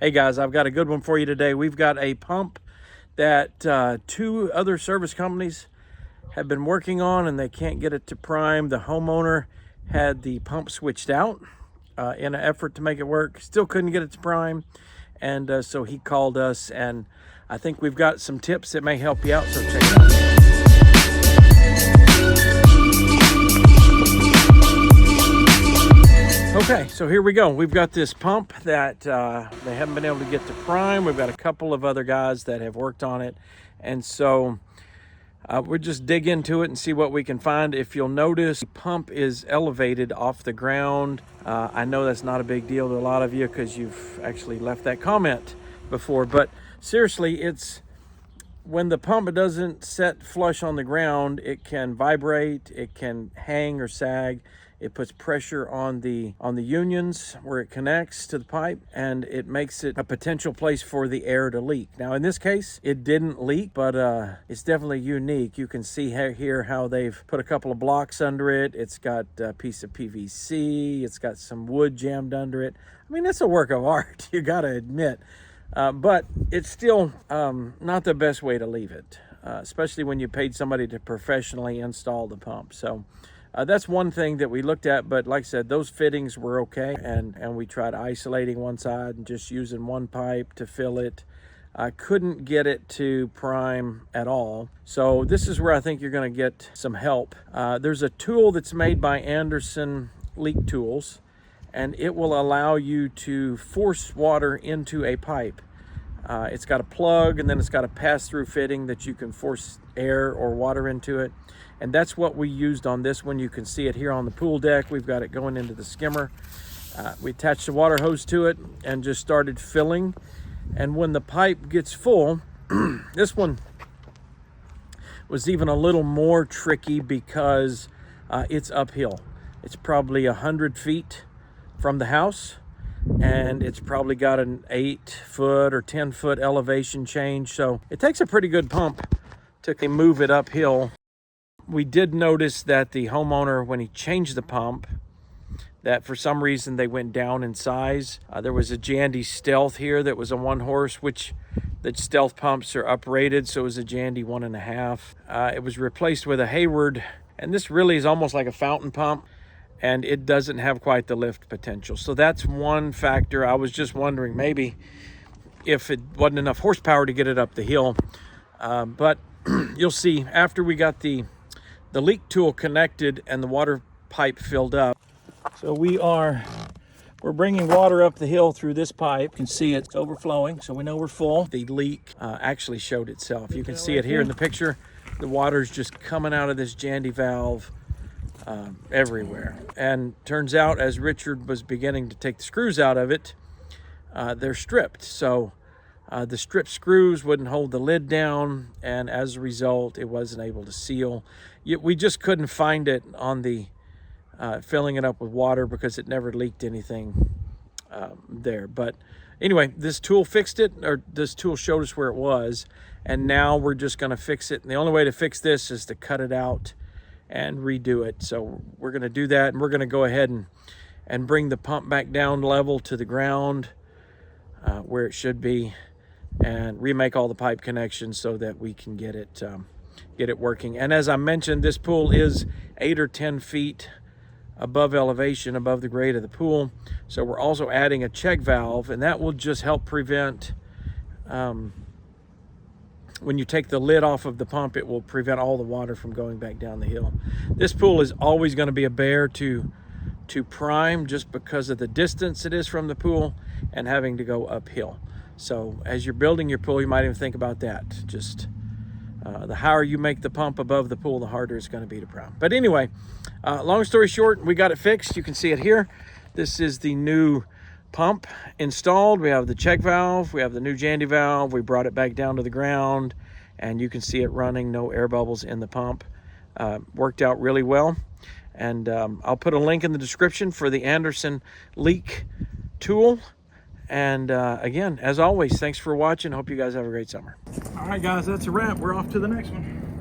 Hey guys, I've got a good one for you today. We've got a pump that two other service companies have been working on and they can't get it to prime. The homeowner had the pump switched out in an effort to make it work. Still couldn't get it to prime. And so he called us, and I think we've got some tips that may help you out, so check it out. Okay, so here we go. We've got this pump that they haven't been able to get to prime. We've got a couple of other guys that have worked on it. And so we'll just dig into it and see what we can find. If you'll notice, the pump is elevated off the ground. I know that's not a big deal to a lot of you because you've actually left that comment before. But seriously, it's when the pump doesn't set flush on the ground, it can vibrate, it can hang or sag. It puts pressure on the unions where it connects to the pipe, and it makes it a potential place for the air to leak. Now, in this case, it didn't leak, but it's definitely unique. You can see here how they've put a couple of blocks under it. It's got a piece of PVC. It's got some wood jammed under it. I mean, it's a work of art, you got to admit. But it's still not the best way to leave it, especially when you paid somebody to professionally install the pump. So that's one thing that we looked at, but like I said, those fittings were okay, and we tried isolating one side and just using one pipe to fill it. I couldn't get it to prime at all. So this is where I think you're going to get some help. There's a tool that's made by Anderson Leak Tools, and it will allow you to force water into a pipe. It's got a plug, and then it's got a pass-through fitting that you can force air or water into it. And that's what we used on this one. You can see it here on the pool deck. We've got it going into the skimmer. We attached the water hose to it and just started filling. And when the pipe gets full, this one was even a little more tricky because it's uphill. It's probably 100 feet from the house, and it's probably got an 8-foot or 10-foot elevation change. So it takes a pretty good pump to move it uphill. We did notice that the homeowner, when he changed the pump, that for some reason they went down in size. There was a Jandy Stealth here that was a 1-horse, which the Stealth pumps are uprated, so it was a Jandy 1.5. It was replaced with a Hayward, and this really is almost like a fountain pump, and it doesn't have quite the lift potential. So that's one factor. I was just wondering maybe if it wasn't enough horsepower to get it up the hill. But you'll see after we got the leak tool connected and the water pipe filled up. So we're bringing water up the hill through this pipe. You can see it's overflowing, so we know we're full. The leak actually showed itself. You can see it here in the picture. The water's just coming out of this Jandy valve everywhere. And turns out, as Richard was beginning to take the screws out of it, they're stripped. So the stripped screws wouldn't hold the lid down, and as a result, it wasn't able to seal. We just couldn't find it on the filling it up with water because it never leaked anything there. But anyway, this tool fixed it, or this tool showed us where it was, and now we're just going to fix it. And the only way to fix this is to cut it out and redo it. So we're going to do that, and we're going to go ahead and bring the pump back down level to the ground where it should be, and remake all the pipe connections so that we can get it working. And as I mentioned, this pool is 8 or 10 feet above elevation, above the grade of the pool. So we're also adding a check valve, and that will just help prevent, when you take the lid off of the pump, it will prevent all the water from going back down the hill. This pool is always going to be a bear to prime just because of the distance it is from the pool and having to go uphill. So as you're building your pool, you might even think about that. Just the higher you make the pump above the pool, the harder it's going to be to prime. But anyway, long story short, we got it fixed. You can see it here. This is the new pump installed. We have the check valve. We have the new Jandy valve. We brought it back down to the ground, and you can see it running. No air bubbles in the pump. Worked out really well. And I'll put a link in the description for the Anderson leak tool. And again, as always, thanks for watching. Hope you guys have a great summer. All right, guys, that's a wrap. We're off to the next one.